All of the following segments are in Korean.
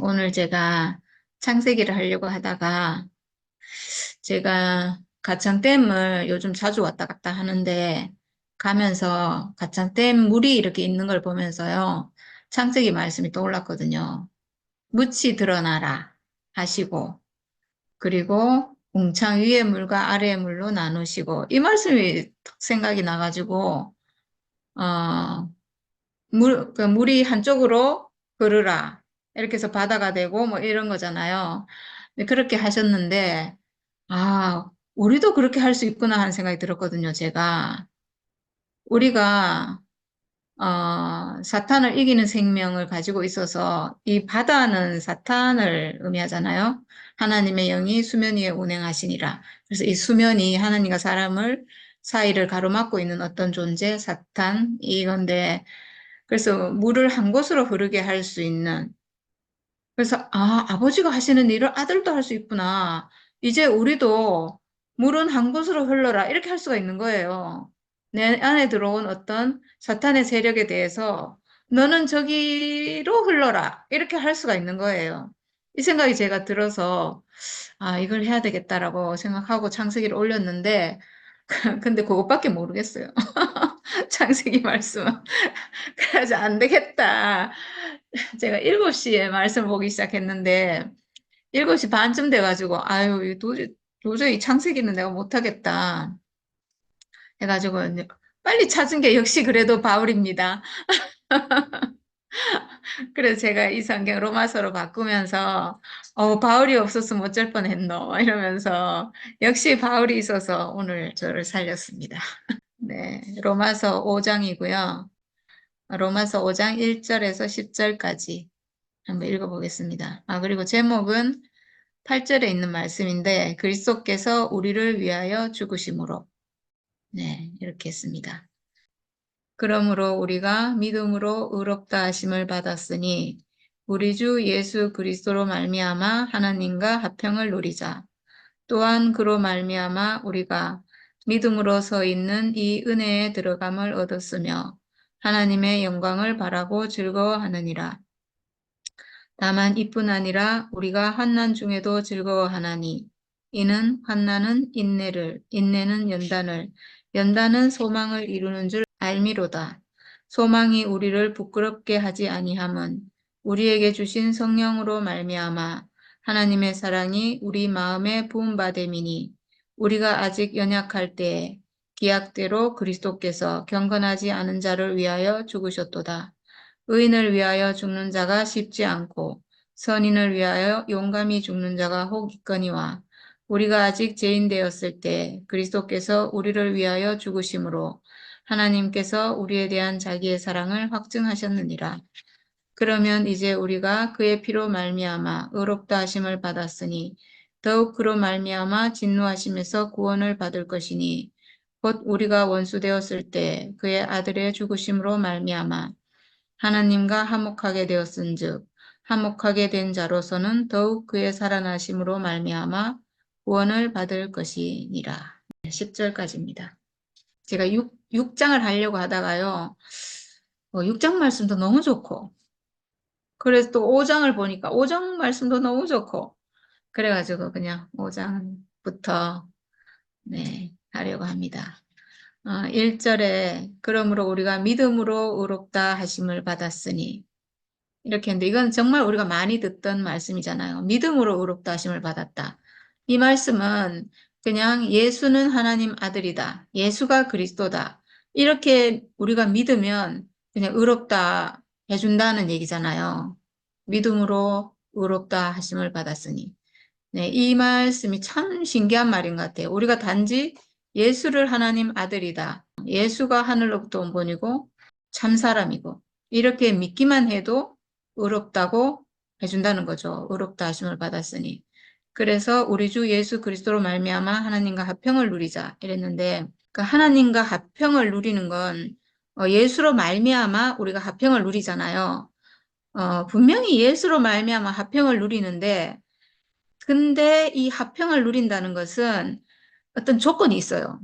오늘 제가 창세기를 하려고 하다가 제가 가창댐을 요즘 자주 왔다 갔다 하는데 가면서 가창댐 물이 이렇게 있는 걸 보면서요. 창세기 말씀이 떠올랐거든요. 묻이 드러나라 하시고 그리고 궁창 위의 물과 아래의 물로 나누시고 이 말씀이 탁 생각이 나가지고 그 물이 한쪽으로 흐르라. 이렇게 해서 바다가 되고 뭐 이런 거잖아요. 근데 그렇게 하셨는데, 아, 우리도 그렇게 할 수 있구나 하는 생각이 들었거든요, 제가. 우리가, 사탄을 이기는 생명을 가지고 있어서 이 바다는 사탄을 의미하잖아요. 하나님의 영이 수면 위에 운행하시니라. 그래서 이 수면이 하나님과 사람을 사이를 가로막고 있는 어떤 존재, 사탄, 이건데, 그래서 물을 한 곳으로 흐르게 할 수 있는. 그래서, 아버지가 하시는 일을 아들도 할 수 있구나. 이제 우리도 물은 한 곳으로 흘러라. 이렇게 할 수가 있는 거예요. 내 안에 들어온 어떤 사탄의 세력에 대해서 너는 저기로 흘러라. 이렇게 할 수가 있는 거예요. 이 생각이 제가 들어서, 이걸 해야 되겠다라고 생각하고 창세기를 올렸는데, 근데 그것밖에 모르겠어요. 창세기 말씀은. 그래서 안 되겠다. 제가 7시에 말씀 보기 시작했는데 7시 반쯤 돼가지고 아유 이거 도저히 창세기는 내가 못하겠다 해가지고 이제 빨리 찾은 게 역시 그래도 바울입니다. 그래서 제가 이 성경 로마서로 바꾸면서 바울이 없었으면 어쩔 뻔했노 이러면서 역시 바울이 있어서 오늘 저를 살렸습니다. 네, 로마서 5장이고요. 로마서 5장 1절에서 10절까지 한번 읽어보겠습니다. 그리고 제목은 8절에 있는 말씀인데 그리스도께서 우리를 위하여 죽으심으로 네, 이렇게 했습니다. 그러므로 우리가 믿음으로 의롭다 하심을 받았으니 우리 주 예수 그리스도로 말미암아 하나님과 화평을 누리자. 또한 그로 말미암아 우리가 믿음으로 서 있는 이 은혜에 들어감을 얻었으며 하나님의 영광을 바라고 즐거워하느니라. 다만 이뿐 아니라 우리가 환난 중에도 즐거워하나니 이는 환난은 인내를, 인내는 연단을, 연단은 소망을 이루는 줄 알미로다. 소망이 우리를 부끄럽게 하지 아니함은 우리에게 주신 성령으로 말미암아 하나님의 사랑이 우리 마음에 부음받음이니 우리가 아직 연약할 때에 기약대로 그리스도께서 경건하지 않은 자를 위하여 죽으셨도다. 의인을 위하여 죽는 자가 쉽지 않고 선인을 위하여 용감히 죽는 자가 혹 있거니와 우리가 아직 죄인 되었을 때 그리스도께서 우리를 위하여 죽으심으로 하나님께서 우리에 대한 자기의 사랑을 확증하셨느니라. 그러면 이제 우리가 그의 피로 말미암아 의롭다 하심을 받았으니 더욱 그로 말미암아 진노하심에서 구원을 받을 것이니 곧 우리가 원수 되었을 때 그의 아들의 죽으심으로 말미암아 하나님과 화목하게 되었은즉 화목하게 된 자로서는 더욱 그의 살아나심으로 말미암아 구원을 받을 것이니라. 10절까지입니다. 제가 6장을 하려고 하다가요. 6장 말씀도 너무 좋고 그래서 또 5장을 보니까 5장 말씀도 너무 좋고 그래가지고 그냥 5장부터 네, 하려고 합니다. 1절에 그러므로 우리가 믿음으로 의롭다 하심을 받았으니 이렇게 했는데 이건 정말 우리가 많이 듣던 말씀이잖아요. 믿음으로 의롭다 하심을 받았다. 이 말씀은 그냥 예수는 하나님 아들이다. 예수가 그리스도다. 이렇게 우리가 믿으면 그냥 의롭다 해준다는 얘기잖아요. 믿음으로 의롭다 하심을 받았으니. 네, 이 말씀이 참 신기한 말인 것 같아요. 우리가 단지 예수를 하나님 아들이다. 예수가 하늘로부터 온 분이고 참 사람이고 이렇게 믿기만 해도 의롭다고 해준다는 거죠. 의롭다 하심을 받았으니. 그래서 우리 주 예수 그리스도로 말미암아 하나님과 화평을 누리자 이랬는데 그 하나님과 화평을 누리는 건 예수로 말미암아 우리가 화평을 누리잖아요. 분명히 예수로 말미암아 화평을 누리는데 근데 이 화평을 누린다는 것은 어떤 조건이 있어요.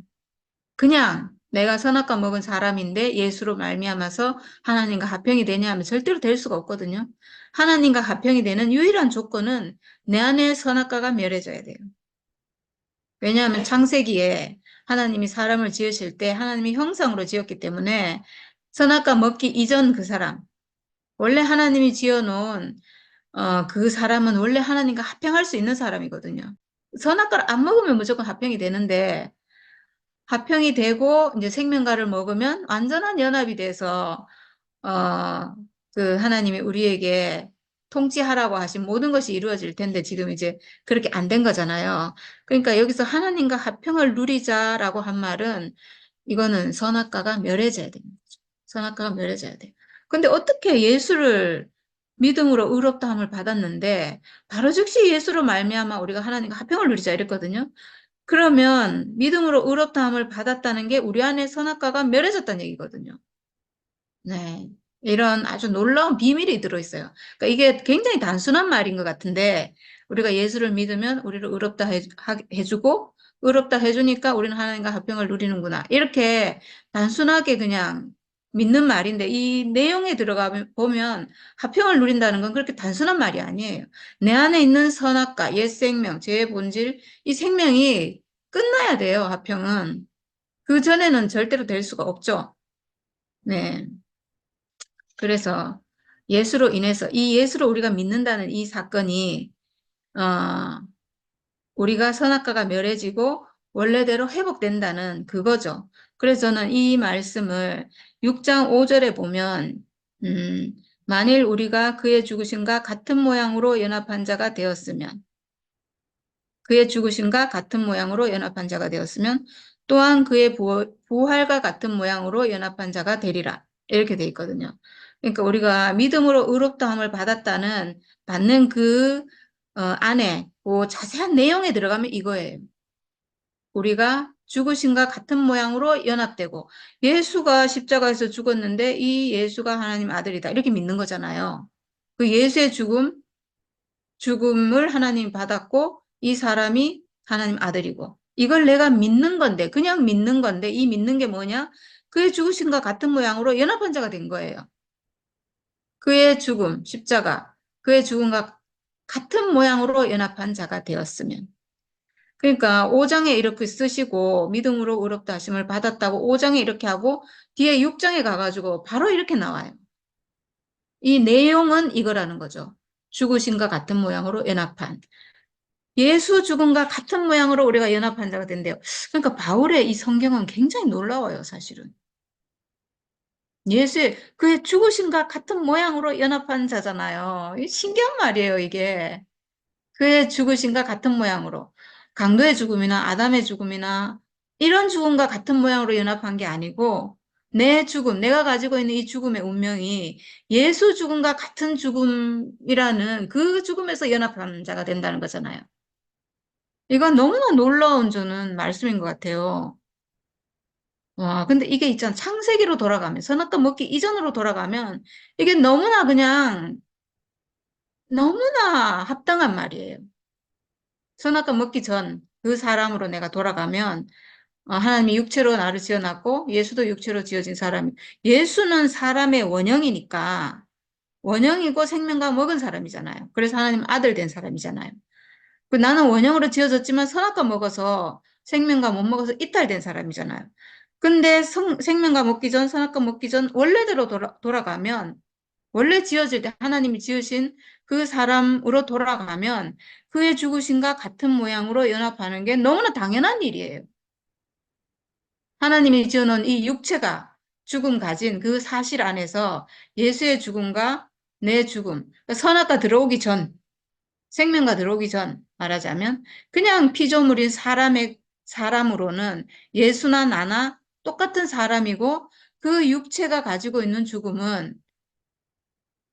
그냥 내가 선악과 먹은 사람인데 예수로 말미암아서 하나님과 합병이 되냐 하면 절대로 될 수가 없거든요. 하나님과 합병이 되는 유일한 조건은 내 안에 선악과가 멸해져야 돼요. 왜냐하면 창세기에 하나님이 사람을 지으실 때 하나님이 형상으로 지었기 때문에 선악과 먹기 이전 그 사람, 원래 하나님이 지어놓은 그 사람은 원래 하나님과 합병할 수 있는 사람이거든요. 선악과를 안 먹으면 무조건 합병이 되는데 합병이 되고 이제 생명과를 먹으면 완전한 연합이 돼서 그 하나님이 우리에게 통치하라고 하신 모든 것이 이루어질 텐데 지금 이제 그렇게 안 된 거잖아요. 그러니까 여기서 하나님과 합평을 누리자라고 한 말은 이거는 선악과가 멸해져야 됩니다. 선악과가 멸해져야 돼요. 근데 어떻게 예수를 믿음으로 의롭다함을 받았는데 바로 즉시 예수로 말미암아 우리가 하나님과 합평을 누리자 이랬거든요. 그러면 믿음으로 의롭다함을 받았다는 게 우리 안에 선악과가 멸해졌다는 얘기거든요. 네. 이런 아주 놀라운 비밀이 들어있어요. 그러니까 이게 굉장히 단순한 말인 것 같은데, 우리가 예수를 믿으면 우리를 의롭다 해주고, 의롭다 해주니까 우리는 하나님과 합평을 누리는구나. 이렇게 단순하게 그냥 믿는 말인데, 이 내용에 들어가 보면 합평을 누린다는 건 그렇게 단순한 말이 아니에요. 내 안에 있는 선악과, 옛 생명, 죄의 본질, 이 생명이 끝나야 돼요, 합평은. 그 전에는 절대로 될 수가 없죠. 네. 그래서 예수로 인해서 이 예수로 우리가 믿는다는 이 사건이 어, 우리가 선악과가 멸해지고 원래대로 회복된다는 그거죠. 그래서 저는 이 말씀을 6장 5절에 보면 음, 만일 우리가 그의 죽으심과 같은 모양으로 연합한 자가 되었으면 그의 죽으심과 같은 모양으로 연합한 자가 되었으면 또한 그의 부활과 같은 모양으로 연합한 자가 되리라. 이렇게 돼 있거든요. 그러니까 우리가 믿음으로 의롭다함을 받는 그 안에 그 자세한 내용에 들어가면 이거예요. 우리가 죽으심과 같은 모양으로 연합되고 예수가 십자가에서 죽었는데 이 예수가 하나님 아들이다. 이렇게 믿는 거잖아요. 그 예수의 죽음을 하나님이 받았고 이 사람이 하나님 아들이고 이걸 내가 믿는 건데 그냥 믿는 건데 이 믿는 게 뭐냐? 그의 죽으심과 같은 모양으로 연합한 자가 된 거예요. 그의 죽음, 십자가, 그의 죽음과 같은 모양으로 연합한 자가 되었으면. 그러니까 5장에 이렇게 쓰시고 믿음으로 의롭다 하심을 받았다고 5장에 이렇게 하고 뒤에 6장에 가가지고 바로 이렇게 나와요. 이 내용은 이거라는 거죠. 죽으심과 같은 모양으로 연합한. 예수 죽음과 같은 모양으로 우리가 연합한 자가 된대요. 그러니까 바울의 이 성경은 굉장히 놀라워요, 사실은. 예수의 그의 죽으심과 같은 모양으로 연합한 자잖아요. 신기한 말이에요, 이게. 그의 죽으심과 같은 모양으로. 강도의 죽음이나 아담의 죽음이나 이런 죽음과 같은 모양으로 연합한 게 아니고 내 죽음, 내가 가지고 있는 이 죽음의 운명이 예수 죽음과 같은 죽음이라는 그 죽음에서 연합하는 자가 된다는 거잖아요. 이건 너무나 놀라운 저는 말씀인 것 같아요. 와, 근데 이게 있잖아. 창세기로 돌아가면, 선악과 먹기 이전으로 돌아가면, 이게 너무나 합당한 말이에요. 선악과 먹기 전, 그 사람으로 내가 돌아가면, 하나님이 육체로 나를 지어놨고, 예수도 육체로 지어진 사람, 예수는 사람의 원형이니까, 원형이고 생명과 먹은 사람이잖아요. 그래서 하나님 아들 된 사람이잖아요. 나는 원형으로 지어졌지만 선악과 먹어서 생명과 못 먹어서 이탈된 사람이잖아요. 근데 생명과 먹기 전, 선악과 먹기 전 원래대로 돌아가면 원래 지어질 때 하나님이 지으신 그 사람으로 돌아가면 그의 죽으심과 같은 모양으로 연합하는 게 너무나 당연한 일이에요. 하나님이 지어놓은 이 육체가 죽음 가진 그 사실 안에서 예수의 죽음과 내 죽음, 그러니까 선악과 들어오기 전, 생명과 들어오기 전 말하자면 그냥 피조물인 사람으로는 예수나 나나 똑같은 사람이고 그 육체가 가지고 있는 죽음은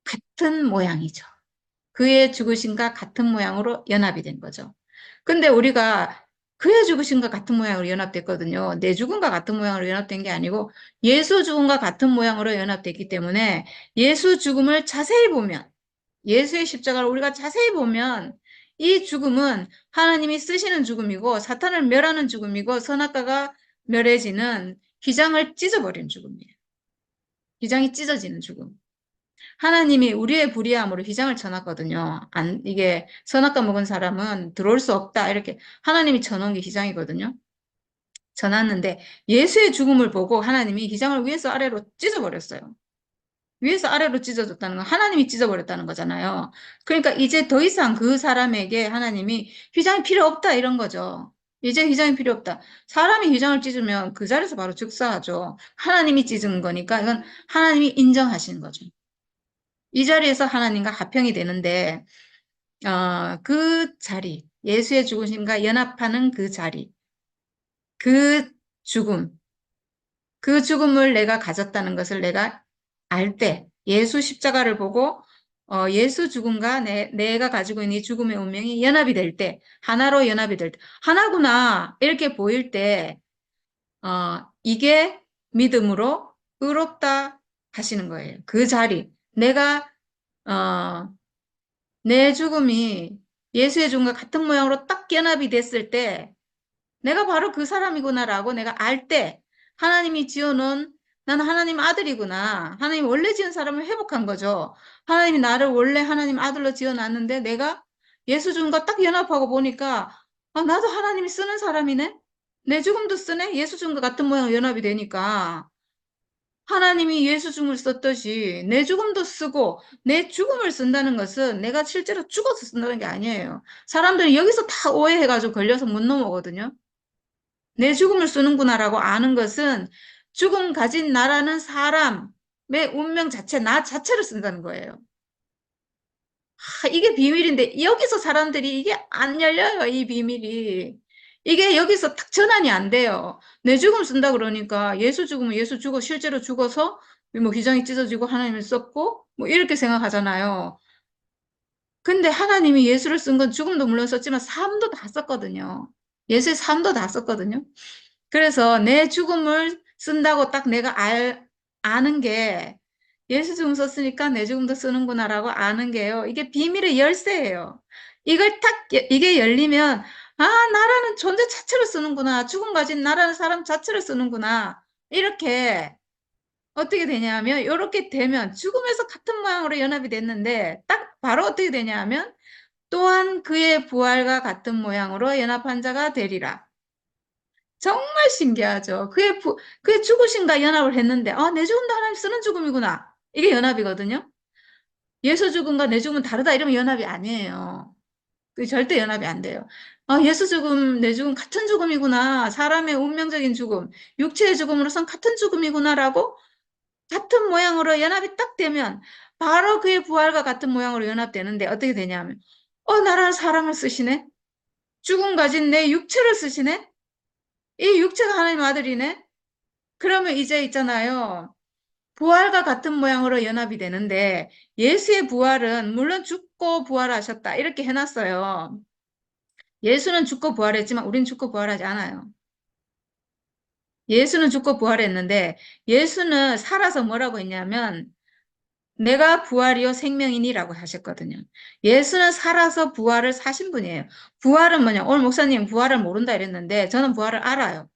같은 모양이죠. 그의 죽으심과 같은 모양으로 연합이 된 거죠. 근데 우리가 그의 죽으심과 같은 모양으로 연합됐거든요. 내 죽음과 같은 모양으로 연합된 게 아니고 예수 죽음과 같은 모양으로 연합됐기 때문에 예수 죽음을 자세히 보면 예수의 십자가를 우리가 자세히 보면 이 죽음은 하나님이 쓰시는 죽음이고 사탄을 멸하는 죽음이고 선악과가 멸해지는 휘장을 찢어버리는 죽음이에요. 휘장이 찢어지는 죽음. 하나님이 우리의 불의함으로 휘장을 쳐놨거든요. 이게 선악과 먹은 사람은 들어올 수 없다. 이렇게 하나님이 쳐놓은 게 휘장이거든요. 쳐놨는데 예수의 죽음을 보고 하나님이 휘장을 위에서 아래로 찢어버렸어요. 위에서 아래로 찢어졌다는 건 하나님이 찢어버렸다는 거잖아요. 그러니까 이제 더 이상 그 사람에게 하나님이 휘장이 필요 없다 이런 거죠. 이제 휘장이 필요 없다. 사람이 휘장을 찢으면 그 자리에서 바로 즉사하죠. 하나님이 찢은 거니까 이건 하나님이 인정하시는 거죠. 이 자리에서 하나님과 합평이 되는데 그 자리, 예수의 죽으심과 연합하는 그 자리, 그 죽음, 그 죽음을 내가 가졌다는 것을 내가 알 때, 예수 십자가를 보고 예수 죽음과 내가 가지고 있는 이 죽음의 운명이 연합이 될 때, 하나로 연합이 될 때, 하나구나 이렇게 보일 때 이게 믿음으로 의롭다 하시는 거예요. 그 자리, 내가 어, 내 죽음이 예수의 죽음과 같은 모양으로 딱 연합이 됐을 때 내가 바로 그 사람이구나라고 내가 알 때 하나님이 지어놓은 나는 하나님 아들이구나. 하나님 원래 지은 사람을 회복한 거죠. 하나님이 나를 원래 하나님 아들로 지어놨는데 내가 예수 죽음과 딱 연합하고 보니까 나도 하나님이 쓰는 사람이네. 내 죽음도 쓰네. 예수 죽음과 같은 모양으로 연합이 되니까 하나님이 예수 죽음을 썼듯이 내 죽음도 쓰고 내 죽음을 쓴다는 것은 내가 실제로 죽어서 쓴다는 게 아니에요. 사람들이 여기서 다 오해해가지고 걸려서 못 넘어거든요. 내 죽음을 쓰는구나라고 아는 것은 죽음 가진 나라는 사람의 운명 자체, 나 자체를 쓴다는 거예요. 이게 비밀인데 여기서 사람들이 이게 안 열려요, 이 비밀이. 이게 여기서 딱 전환이 안 돼요. 내 죽음 쓴다 그러니까 예수 죽으면 예수 죽어 실제로 죽어서 뭐 휘장이 찢어지고 하나님을 썼고 뭐 이렇게 생각하잖아요. 근데 하나님이 예수를 쓴 건 죽음도 물론 썼지만 삶도 다 썼거든요. 예수의 삶도 다 썼거든요. 그래서 내 죽음을 쓴다고 딱 내가 아는 게 예수 죽음 썼으니까 내 죽음도 쓰는구나라고 아는 게요. 이게 비밀의 열쇠예요. 이걸 딱, 이게 열리면, 나라는 존재 자체를 쓰는구나. 죽음 가진 나라는 사람 자체를 쓰는구나. 이렇게 어떻게 되냐면, 이렇게 되면 죽음에서 같은 모양으로 연합이 됐는데, 딱 바로 어떻게 되냐면, 또한 그의 부활과 같은 모양으로 연합한 자가 되리라. 정말 신기하죠. 그의 죽으심과 연합을 했는데, 내 죽음도 하나님 쓰는 죽음이구나. 이게 연합이거든요. 예수 죽음과 내 죽음은 다르다 이러면 연합이 아니에요. 그게 절대 연합이 안 돼요. 예수 죽음, 내 죽음 같은 죽음이구나. 사람의 운명적인 죽음, 육체의 죽음으로선 같은 죽음이구나라고 같은 모양으로 연합이 딱 되면 바로 그의 부활과 같은 모양으로 연합되는데 어떻게 되냐면, 나라는 사람을 쓰시네? 죽음 가진 내 육체를 쓰시네? 이 육체가 하나님 아들이네? 그러면 이제 있잖아요. 부활과 같은 모양으로 연합이 되는데 예수의 부활은 물론 죽고 부활하셨다 이렇게 해놨어요. 예수는 죽고 부활했지만 우리는 죽고 부활하지 않아요. 예수는 죽고 부활했는데 예수는 살아서 뭐라고 했냐면 내가 부활이요 생명이니라고 하셨거든요. 예수는 살아서 부활을 사신 분이에요. 부활은 뭐냐? 오늘 목사님 부활을 모른다 이랬는데 저는 부활을 알아요.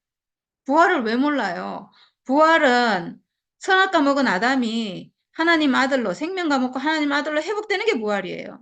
부활을 왜 몰라요? 부활은 선악과 먹은 아담이 하나님 아들로 생명과 먹고 하나님 아들로 회복되는 게 부활이에요.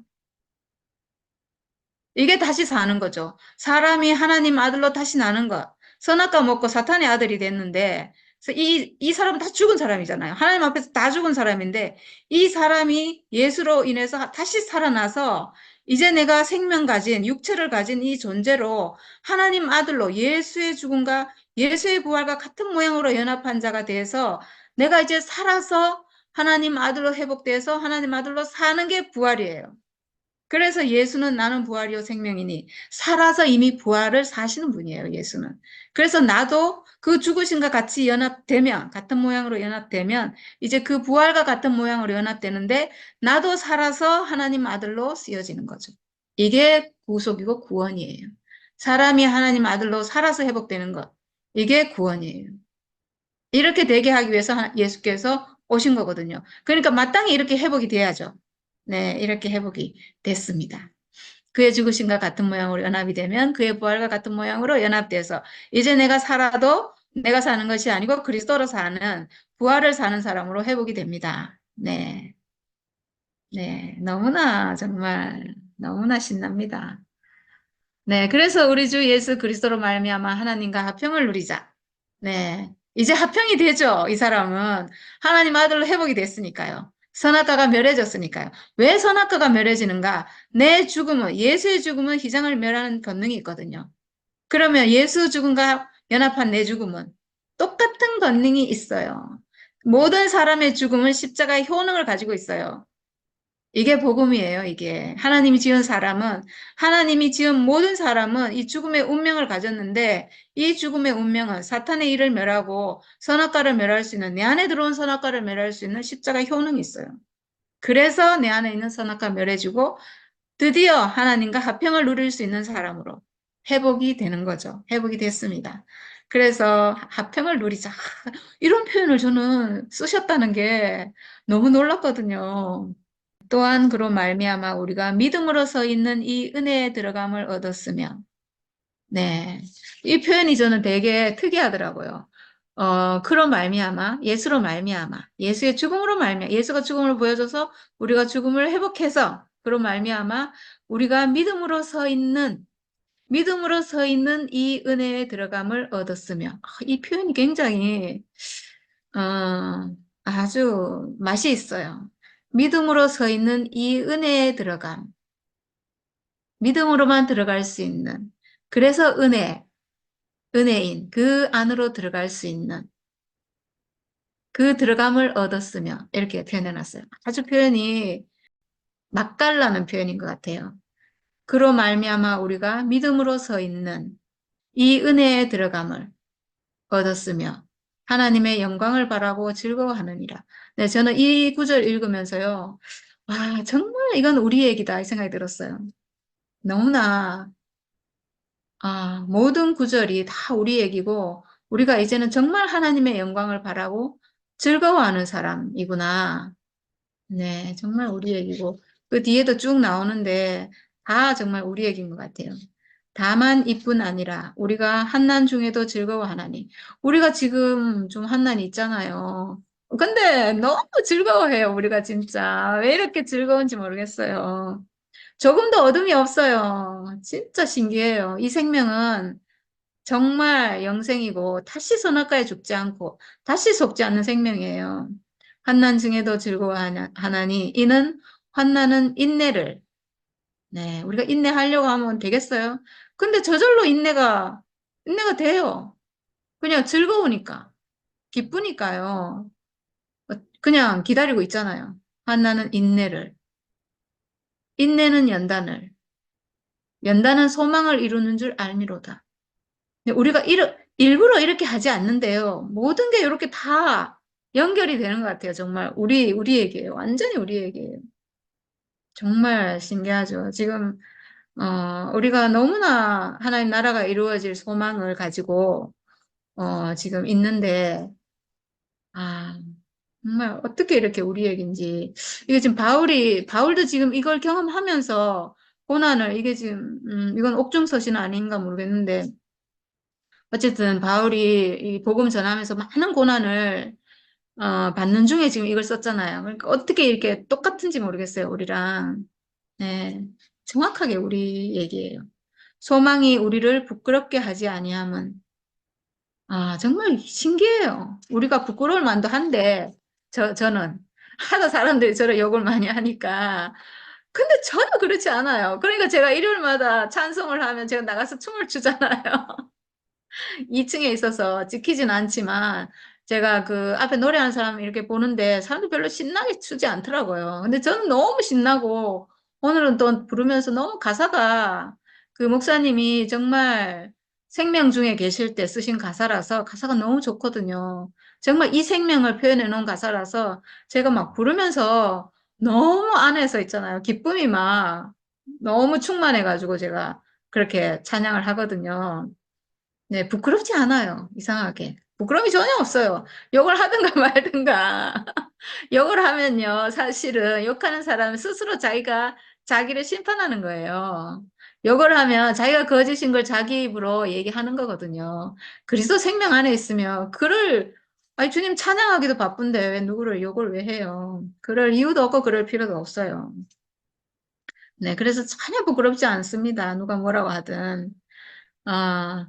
이게 다시 사는 거죠. 사람이 하나님 아들로 다시 나는 것. 선악과 먹고 사탄의 아들이 됐는데 이 사람은 다 죽은 사람이잖아요. 하나님 앞에서 다 죽은 사람인데 이 사람이 예수로 인해서 다시 살아나서 이제 내가 생명 가진 육체를 가진 이 존재로 하나님 아들로 예수의 죽음과 예수의 부활과 같은 모양으로 연합한 자가 돼서 내가 이제 살아서 하나님 아들로 회복돼서 하나님 아들로 사는 게 부활이에요. 그래서 예수는 나는 부활이요 생명이니 살아서 이미 부활을 사시는 분이에요, 예수는. 그래서 나도 그 죽으심과 같이 연합되면, 같은 모양으로 연합되면 이제 그 부활과 같은 모양으로 연합되는데 나도 살아서 하나님 아들로 쓰여지는 거죠. 이게 구속이고 구원이에요. 사람이 하나님 아들로 살아서 회복되는 것. 이게 구원이에요. 이렇게 되게 하기 위해서 예수께서 오신 거거든요. 그러니까 마땅히 이렇게 회복이 돼야죠. 네, 이렇게 회복이 됐습니다. 그의 죽으심과 같은 모양으로 연합이 되면 그의 부활과 같은 모양으로 연합돼서 이제 내가 살아도 내가 사는 것이 아니고 그리스도로 사는 부활을 사는 사람으로 회복이 됩니다. 네, 네, 너무나 정말 너무나 신납니다. 네, 그래서 우리 주 예수 그리스도로 말미암아 하나님과 화평을 누리자. 네, 이제 화평이 되죠. 이 사람은 하나님 아들로 회복이 됐으니까요. 선악과가 멸해졌으니까요. 왜 선악과가 멸해지는가? 내 죽음은 예수의 죽음은 희생을 멸하는 권능이 있거든요. 그러면 예수 죽음과 연합한 내 죽음은 똑같은 권능이 있어요. 모든 사람의 죽음은 십자가의 효능을 가지고 있어요. 이게 복음이에요, 이게. 하나님이 지은 사람은, 하나님이 지은 모든 사람은 이 죽음의 운명을 가졌는데, 이 죽음의 운명은 사탄의 일을 멸하고 선악과를 멸할 수 있는, 내 안에 들어온 선악과를 멸할 수 있는 십자가의 효능이 있어요. 그래서 내 안에 있는 선악과 멸해지고, 드디어 하나님과 화평을 누릴 수 있는 사람으로 회복이 되는 거죠. 회복이 됐습니다. 그래서 화평을 누리자. 이런 표현을 저는 쓰셨다는 게 너무 놀랐거든요. 또한 그로 말미암아 우리가 믿음으로 서 있는 이 은혜에 들어감을 얻었으며, 네, 이 표현이 저는 되게 특이하더라고요. 그로 말미암아, 예수로 말미암아, 예수의 죽음으로 말미암아, 예수가 죽음을 보여줘서 우리가 죽음을 회복해서 그로 말미암아 우리가 믿음으로 서 있는 이 은혜에 들어감을 얻었으며, 이 표현이 굉장히 아주 맛이 있어요. 믿음으로 서 있는 이 은혜에 들어감. 믿음으로만 들어갈 수 있는. 그래서 은혜인, 그 안으로 들어갈 수 있는, 그 들어감을 얻었으며, 이렇게 표현해놨어요. 아주 표현이 맛깔나는 표현인 것 같아요. 그로 말미암아 우리가 믿음으로 서 있는 이 은혜에 들어감을 얻었으며, 하나님의 영광을 바라고 즐거워하느니라. 네, 저는 이 구절 읽으면서요. 와, 정말 이건 우리 얘기다, 이 생각이 들었어요. 너무나 모든 구절이 다 우리 얘기고, 우리가 이제는 정말 하나님의 영광을 바라고 즐거워하는 사람이구나. 네, 정말 우리 얘기고, 그 뒤에도 쭉 나오는데, 다 정말 우리 얘기인 것 같아요. 다만 이뿐 아니라, 우리가 한난 중에도 즐거워하나니. 우리가 지금 좀 한난이 있잖아요. 근데 너무 즐거워해요, 우리가 진짜. 왜 이렇게 즐거운지 모르겠어요. 조금도 어둠이 없어요. 진짜 신기해요. 이 생명은 정말 영생이고 다시 선악과에 죽지 않고 다시 속지 않는 생명이에요. 환난 중에도 즐거워하나니 이는 환난은 인내를 우리가 인내하려고 하면 되겠어요? 근데 저절로 인내가 돼요. 그냥 즐거우니까 기쁘니까요. 그냥 기다리고 있잖아요. 환난은 인내는 연단은 소망을 이루는 줄 알미로다. 근데 우리가 일부러 이렇게 하지 않는데요. 모든 게 이렇게 다 연결이 되는 것 같아요. 정말 우리에게요. 완전히 우리에게요. 정말 신기하죠. 지금 우리가 너무나 하나님 나라가 이루어질 소망을 가지고 지금 있는데 아 정말 어떻게 이렇게 우리 얘기인지 이게 지금 바울도 지금 이걸 경험하면서 고난을 이게 지금 이건 옥중서신은 아닌가 모르겠는데 어쨌든 바울이 이 복음 전하면서 많은 고난을 받는 중에 지금 이걸 썼잖아요. 그러니까 어떻게 이렇게 똑같은지 모르겠어요, 우리랑. 네, 정확하게 우리 얘기예요. 소망이 우리를 부끄럽게 하지 아니함은 정말 신기해요. 우리가 부끄러울 만도 한데 저는 하도 사람들이 저를 욕을 많이 하니까 근데 전혀 그렇지 않아요. 그러니까 제가 일요일마다 찬송을 하면 제가 나가서 춤을 추잖아요. 2층에 있어서 찍히진 않지만 제가 그 앞에 노래하는 사람 이렇게 보는데 사람들 별로 신나게 추지 않더라고요. 근데 저는 너무 신나고 오늘은 또 부르면서 너무 가사가 그 목사님이 정말 생명 중에 계실 때 쓰신 가사라서 가사가 너무 좋거든요. 정말 이 생명을 표현해 놓은 가사라서 제가 막 부르면서 너무 안에서 있잖아요. 기쁨이 막 너무 충만해가지고 제가 그렇게 찬양을 하거든요. 네, 부끄럽지 않아요. 이상하게. 부끄러움이 전혀 없어요. 욕을 하든가 말든가. 욕을 하면요, 사실은 욕하는 사람은 스스로 자기를 심판하는 거예요. 욕을 하면 자기가 거짓인 걸 자기 입으로 얘기하는 거거든요. 그리스도 생명 안에 있으면 아니, 주님 찬양하기도 바쁜데 왜 누구를 욕을 왜 해요? 그럴 이유도 없고 그럴 필요도 없어요. 네, 그래서 전혀 부끄럽지 않습니다. 누가 뭐라고 하든. 아,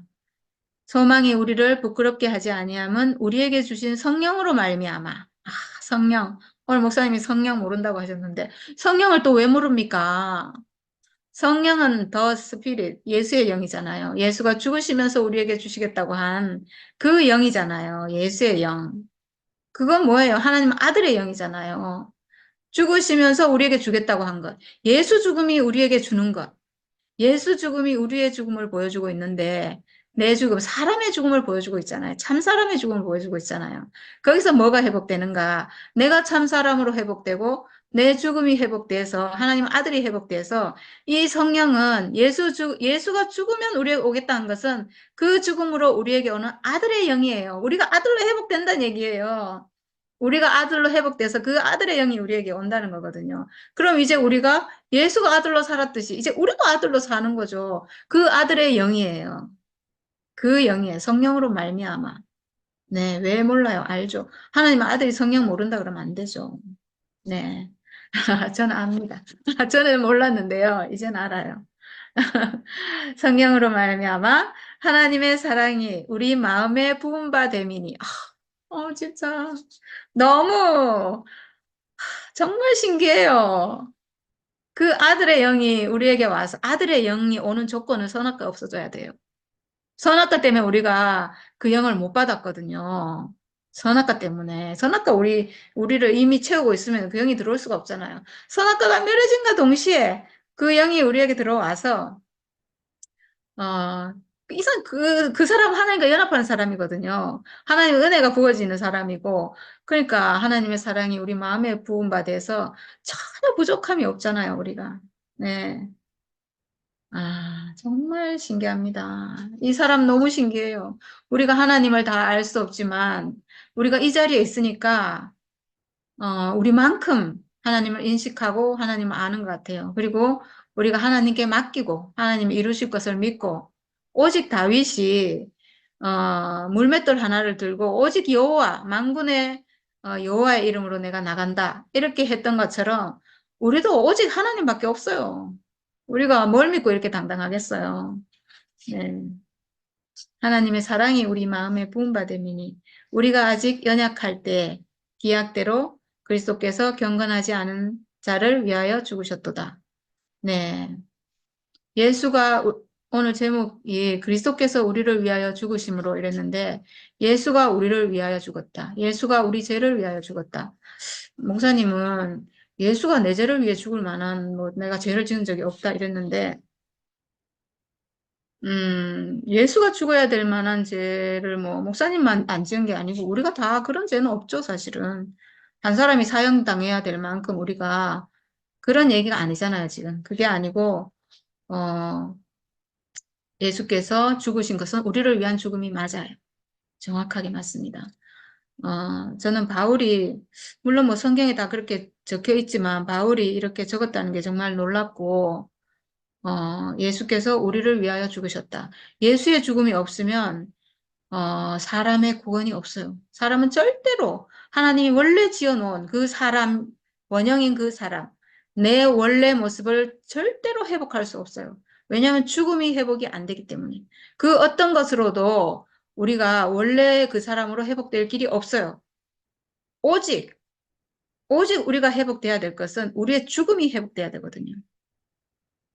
소망이 우리를 부끄럽게 하지 아니함은 우리에게 주신 성령으로 말미암아. 성령. 오늘 목사님이 성령 모른다고 하셨는데 성령을 또 왜 모릅니까? 성령은 더 스피릿, 예수의 영이잖아요. 예수가 죽으시면서 우리에게 주시겠다고 한 그 영이잖아요. 예수의 영. 그건 뭐예요? 하나님 아들의 영이잖아요. 죽으시면서 우리에게 주겠다고 한 것. 예수 죽음이 우리에게 주는 것. 예수 죽음이 우리의 죽음을 보여주고 있는데 내 죽음, 사람의 죽음을 보여주고 있잖아요. 참 사람의 죽음을 보여주고 있잖아요. 거기서 뭐가 회복되는가? 내가 참 사람으로 회복되고 내 죽음이 회복돼서 하나님 아들이 회복돼서 이 성령은 예수가 죽으면 우리에게 오겠다는 것은 그 죽음으로 우리에게 오는 아들의 영이에요. 우리가 아들로 회복된다는 얘기예요. 우리가 아들로 회복돼서 그 아들의 영이 우리에게 온다는 거거든요. 그럼 이제 우리가 예수가 아들로 살았듯이 이제 우리도 아들로 사는 거죠. 그 아들의 영이에요. 그 영이에요. 성령으로 말미암아. 네, 왜 몰라요? 알죠. 하나님 아들이 성령 모른다 그러면 안 되죠. 네. 저는 압니다. 저는 몰랐는데요. 이젠 알아요. 성령으로 말미암아 하나님의 사랑이 우리 마음에 부은 바 됨이니. 진짜 너무 정말 신기해요. 그 아들의 영이 우리에게 와서 아들의 영이 오는 조건은 선악과 없어져야 돼요. 선악과 때문에 우리가 그 영을 못 받았거든요. 선악과 때문에. 선악과 우리를 이미 채우고 있으면 그 영이 들어올 수가 없잖아요. 선악과가 멸해진과 동시에 그 영이 우리에게 들어와서 어, 그 사람 하나님과 연합하는 사람이거든요. 하나님의 은혜가 부어지는 사람이고, 그러니까 하나님의 사랑이 우리 마음에 부은 바 돼서 전혀 부족함이 없잖아요, 우리가. 네. 정말 신기합니다. 이 사람 너무 신기해요. 우리가 하나님을 다 알 수 없지만, 우리가 이 자리에 있으니까, 우리만큼 하나님을 인식하고 하나님을 아는 것 같아요. 그리고 우리가 하나님께 맡기고 하나님이 이루실 것을 믿고 오직 다윗이 물맷돌 하나를 들고 오직 여호와 만군의 여호와의 이름으로 내가 나간다 이렇게 했던 것처럼 우리도 오직 하나님밖에 없어요. 우리가 뭘 믿고 이렇게 당당하겠어요. 네. 하나님의 사랑이 우리 마음에 부음받음이니 우리가 아직 연약할 때 기약대로 그리스도께서 경건하지 않은 자를 위하여 죽으셨도다. 네. 예수가 오늘 제목이 그리스도께서 우리를 위하여 죽으심으로 이랬는데 예수가 우리를 위하여 죽었다. 예수가 우리 죄를 위하여 죽었다. 목사님은 예수가 내 죄를 위해 죽을 만한 뭐 내가 죄를 지은 적이 없다 이랬는데 예수가 죽어야 될 만한 죄를 뭐, 목사님만 안 지은 게 아니고, 우리가 다 그런 죄는 없죠, 사실은. 한 사람이 사형당해야 될 만큼 우리가 그런 얘기가 아니잖아요, 지금. 그게 아니고, 어, 예수께서 죽으신 것은 우리를 위한 죽음이 맞아요. 정확하게 맞습니다. 저는 물론 뭐 성경에 다 그렇게 적혀 있지만, 바울이 이렇게 적었다는 게 정말 놀랍고, 예수께서 우리를 위하여 죽으셨다. 예수의 죽음이 없으면 사람의 구원이 없어요. 사람은 절대로 하나님이 원래 지어놓은 그 사람, 원형인 그 사람, 내 원래 모습을 절대로 회복할 수 없어요. 왜냐하면 죽음이 회복이 안 되기 때문에. 그 어떤 것으로도 우리가 원래 그 사람으로 회복될 길이 없어요. 오직, 오직 우리가 회복돼야 될 것은 우리의 죽음이 회복돼야 되거든요.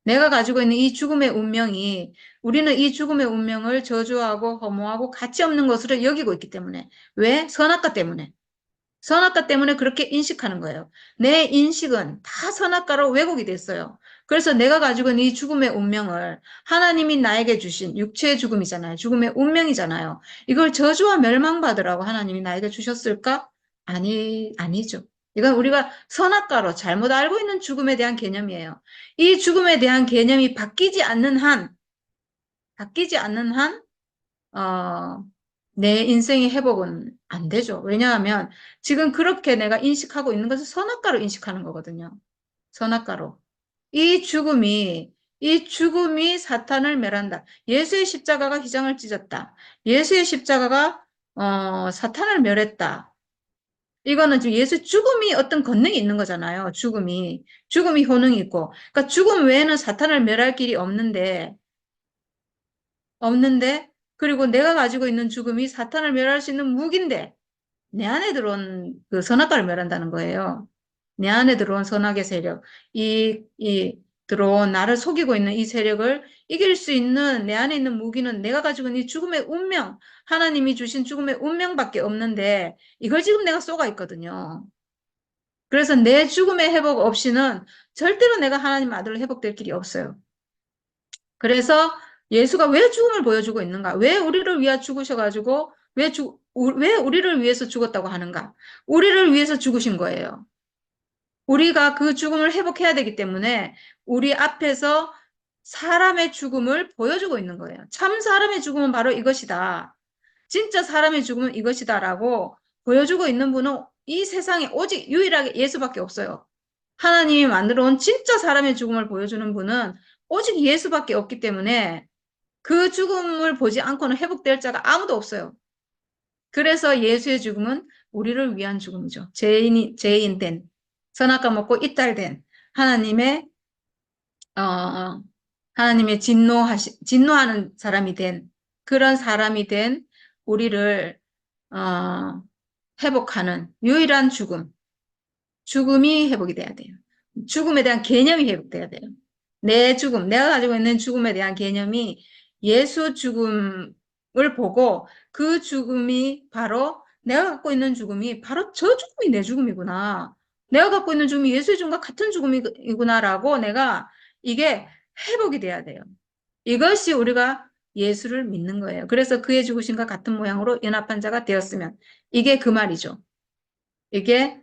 내가 가지고 있는 이 죽음의 운명이 우리는 이 죽음의 운명을 저주하고 허무하고 가치 없는 것으로 여기고 있기 때문에 왜? 선악과 때문에. 선악과 때문에 그렇게 인식하는 거예요. 내 인식은 다 선악과로 왜곡이 됐어요. 그래서 내가 가지고 있는 이 죽음의 운명을 하나님이 나에게 주신 육체의 죽음이잖아요. 죽음의 운명이잖아요. 이걸 저주와 멸망받으라고 하나님이 나에게 주셨을까? 아니죠. 이건 우리가 선악과로 잘못 알고 있는 죽음에 대한 개념이에요. 이 죽음에 대한 개념이 바뀌지 않는 한, 어, 내 인생의 회복은 안 되죠. 왜냐하면 지금 그렇게 내가 인식하고 있는 것을 선악과로 인식하는 거거든요. 선악과로. 이 죽음이 이 죽음이 사탄을 멸한다. 예수의 십자가가 휘장을 찢었다. 예수의 십자가가 사탄을 멸했다. 이거는 지금 예수 죽음이 어떤 권능이 있는 거잖아요. 죽음이 효능이 있고. 그러니까 죽음 외에는 사탄을 멸할 길이 없는데, 그리고 내가 가지고 있는 죽음이 사탄을 멸할 수 있는 무기인데, 내 안에 들어온 그 선악과를 멸한다는 거예요. 내 안에 들어온 선악의 세력, 들어온 나를 속이고 있는 이 세력을 이길 수 있는 내 안에 있는 무기는 내가 가지고 있는 이 죽음의 운명, 하나님이 주신 죽음의 운명밖에 없는데, 이걸 지금 내가 쏘가 있거든요. 그래서 내 죽음의 회복 없이는 절대로 내가 하나님 아들로 회복될 길이 없어요. 그래서 예수가 왜 죽음을 보여주고 있는가? 왜 우리를 위해 죽으셔가지고 왜 우리를 위해서 죽었다고 하는가? 우리를 위해서 죽으신 거예요. 우리가 그 죽음을 회복해야 되기 때문에 우리 앞에서 사람의 죽음을 보여주고 있는 거예요. 참 사람의 죽음은 바로 이것이다. 진짜 사람의 죽음은 이것이다라고 보여주고 있는 분은 이 세상에 오직 유일하게 예수밖에 없어요. 하나님이 만들어 온 진짜 사람의 죽음을 보여주는 분은 오직 예수밖에 없기 때문에 그 죽음을 보지 않고는 회복될 자가 아무도 없어요. 그래서 예수의 죽음은 우리를 위한 죽음이죠. 죄인된, 선악과 먹고 이딸된 하나님의, 하나님의 진노하는 사람이 된, 그런 사람이 된 우리를, 어, 회복하는 유일한 죽음이 회복이 돼야 돼요. 죽음에 대한 개념이 회복돼야 돼요. 내 죽음, 내가 가지고 있는 죽음에 대한 개념이 예수 죽음을 보고 그 죽음이 바로 내가 갖고 있는 죽음이 바로 저 죽음이 내 죽음이구나. 내가 갖고 있는 죽음이 예수의 죽음과 같은 죽음이구나라고 내가 이게 회복이 돼야 돼요. 이것이 우리가 예수를 믿는 거예요. 그래서 그의 죽으심과 같은 모양으로 연합한 자가 되었으면 이게 그 말이죠. 이게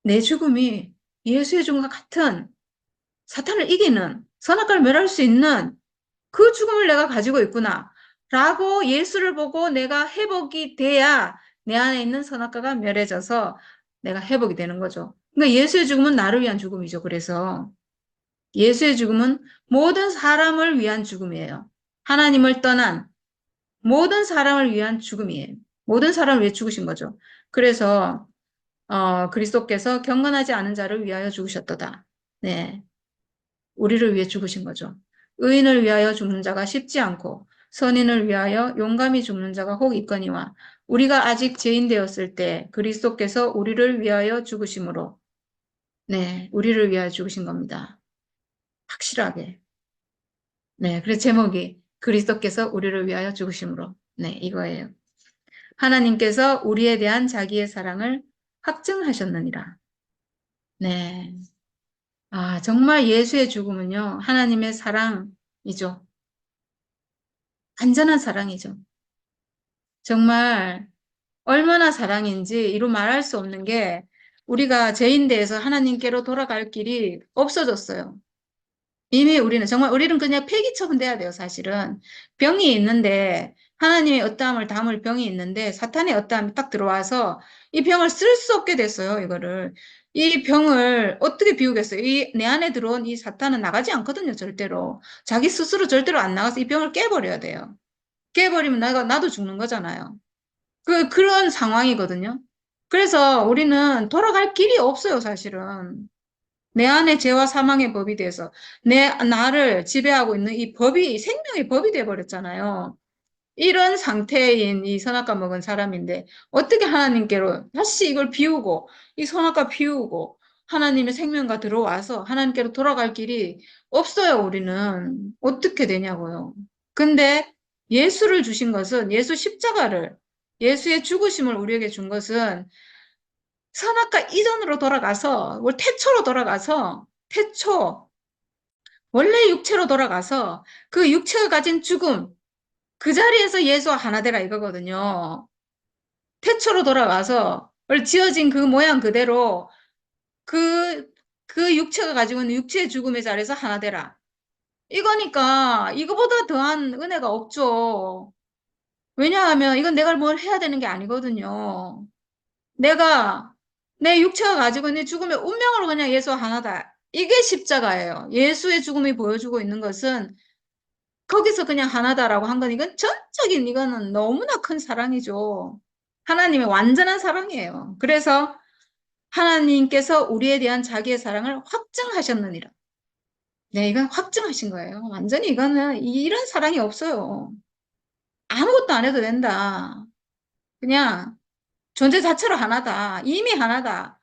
내 죽음이 예수의 죽음과 같은 사탄을 이기는 선악과를 멸할 수 있는 그 죽음을 내가 가지고 있구나 라고 예수를 보고 내가 회복이 돼야 내 안에 있는 선악과가 멸해져서 내가 회복이 되는 거죠. 그러니까 예수의 죽음은 나를 위한 죽음이죠. 그래서 예수의 죽음은 모든 사람을 위한 죽음이에요. 하나님을 떠난 모든 사람을 위한 죽음이에요. 모든 사람을 위해 죽으신 거죠. 그래서 그리스도께서 경건하지 않은 자를 위하여 죽으셨도다. 네, 우리를 위해 죽으신 거죠. 의인을 위하여 죽는 자가 쉽지 않고 선인을 위하여 용감히 죽는 자가 혹 있거니와 우리가 아직 죄인 되었을 때 그리스도께서 우리를 위하여 죽으심으로 네, 우리를 위하여 죽으신 겁니다. 확실하게. 네, 그래서 제목이 그리스도께서 우리를 위하여 죽으심으로 네, 이거예요. 하나님께서 우리에 대한 자기의 사랑을 확증하셨느니라. 네. 아, 정말 예수의 죽음은요, 하나님의 사랑이죠. 완전한 사랑이죠. 정말 얼마나 사랑인지 이루 말할 수 없는 게 우리가 죄인대에서 하나님께로 돌아갈 길이 없어졌어요. 이미 정말 우리는 그냥 폐기 처분돼야 돼요, 사실은. 병이 있는데, 하나님의 어떠함을 담을 병이 있는데, 사탄의 어떠함이 딱 들어와서 이 병을 쓸 수 없게 됐어요, 이거를. 이 병을 어떻게 비우겠어요? 내 안에 들어온 이 사탄은 나가지 않거든요, 절대로. 자기 스스로 절대로 안 나가서 이 병을 깨버려야 돼요. 깨버리면 나도 죽는 거잖아요. 그런 상황이거든요. 그래서 우리는 돌아갈 길이 없어요, 사실은. 내 안에 죄와 사망의 법이 돼서 나를 지배하고 있는 이 법이 생명의 법이 돼 버렸잖아요. 이런 상태인 이 선악과 먹은 사람인데 어떻게 하나님께로 다시 이걸 비우고 이 선악과 비우고 하나님의 생명과 들어와서 하나님께로 돌아갈 길이 없어요, 우리는. 어떻게 되냐고요. 근데 예수를 주신 것은 예수의 죽으심을 우리에게 준 것은 선악과 이전으로 돌아가서, 태초로 돌아가서, 원래 육체로 돌아가서 그 육체가 가진 죽음, 그 자리에서 예수와 하나 되라 이거거든요. 태초로 돌아가서, 원래 지어진 그 모양 그대로 그 육체가 가지고 있는 육체의 죽음의 자리에서 하나 되라. 이거니까 이거보다 더한 은혜가 없죠. 왜냐하면 이건 내가 뭘 해야 되는 게 아니거든요. 내가 내 육체가 가지고 있는 죽음의 운명으로 그냥 예수와 하나다. 이게 십자가예요. 예수의 죽음이 보여주고 있는 것은 거기서 그냥 하나다라고 한 건 이건 전적인 이거는 너무나 큰 사랑이죠. 하나님의 완전한 사랑이에요. 그래서 하나님께서 우리에 대한 자기의 사랑을 확증하셨느니라. 네, 이건 확증하신 거예요. 완전히 이거는 이런 사랑이 없어요. 아무것도 안 해도 된다. 그냥 존재 자체로 하나다. 이미 하나다.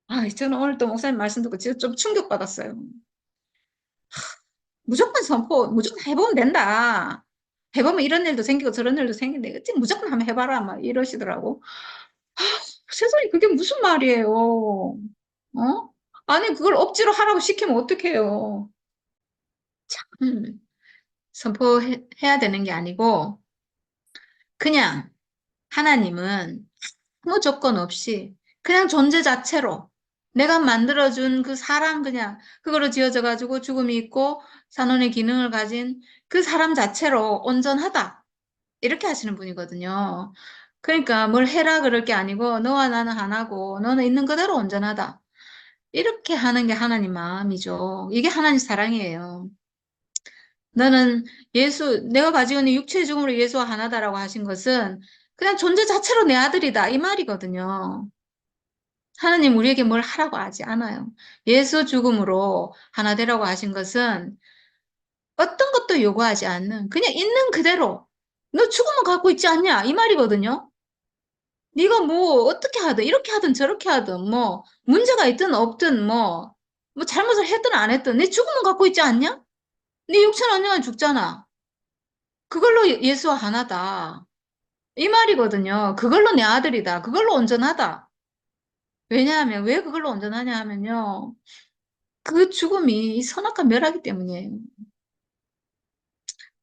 아, 저는 오늘 또 목사님 말씀 듣고 진짜 좀 충격받았어요. 무조건 선포, 무조건 해보면 된다. 해보면 이런 일도 생기고 저런 일도 생긴데, 어찌 무조건 한번 해봐라. 막 이러시더라고. 세상에 그게 무슨 말이에요. 어? 아니, 그걸 억지로 하라고 시키면 어떡해요. 음, 선포해야 되는 게 아니고, 그냥 하나님은 아무 조건 없이 그냥 존재 자체로 내가 만들어준 그 사람 그냥 그거로 지어져 가지고 죽음이 있고 산원의 기능을 가진 그 사람 자체로 온전하다. 이렇게 하시는 분이거든요. 그러니까 뭘 해라 그럴 게 아니고 너와 나는 하나고 너는 있는 그대로 온전하다. 이렇게 하는 게 하나님 마음이죠. 이게 하나님 사랑이에요. 나는 내가 가지고 있는 육체의 죽음으로 예수와 하나다라고 하신 것은 그냥 존재 자체로 내 아들이다. 이 말이거든요. 하나님 우리에게 뭘 하라고 하지 않아요. 예수 죽음으로 하나 되라고 하신 것은 어떤 것도 요구하지 않는 그냥 있는 그대로 너 죽음을 갖고 있지 않냐? 이 말이거든요. 네가 뭐 어떻게 하든 이렇게 하든 저렇게 하든 뭐 문제가 있든 없든 뭐 잘못을 했든 안 했든 내 죽음을 갖고 있지 않냐? 네 육체는 언젠가 죽잖아. 그걸로 예수와 하나다. 이 말이거든요. 그걸로 내 아들이다. 그걸로 온전하다. 왜냐하면 왜 그걸로 온전하냐 하면요. 그 죽음이 선악과 멸하기 때문이에요.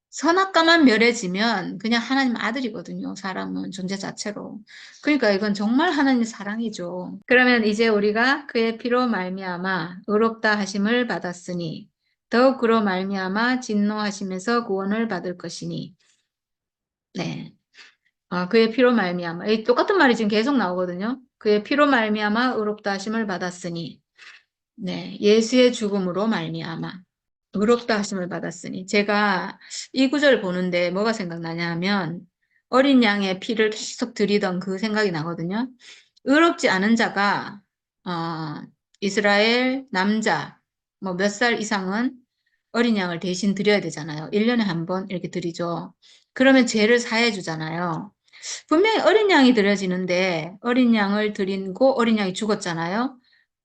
선악과만 멸해지면 그냥 하나님 아들이거든요. 사람은 존재 자체로. 그러니까 이건 정말 하나님 사랑이죠. 그러면 이제 우리가 그의 피로 말미암아 의롭다 하심을 받았으니 더욱 그로 말미암아 진노하심에서 구원을 받을 것이니. 네. 그의 피로 말미암아. 이 똑같은 말이 지금 계속 나오거든요. 그의 피로 말미암아 의롭다 하심을 받았으니. 네. 예수의 죽음으로 말미암아. 의롭다 하심을 받았으니 제가 이 구절 보는데 뭐가 생각나냐 하면 어린 양의 피를 계속 드리던 그 생각이 나거든요. 의롭지 않은 자가 어, 이스라엘 남자 뭐 몇 살 이상은 어린 양을 대신 드려야 되잖아요. 1년에 한 번 이렇게 드리죠. 그러면 죄를 사해 주잖아요. 분명히 어린 양이 드려지는데 어린 양을 드리고 어린 양이 죽었잖아요.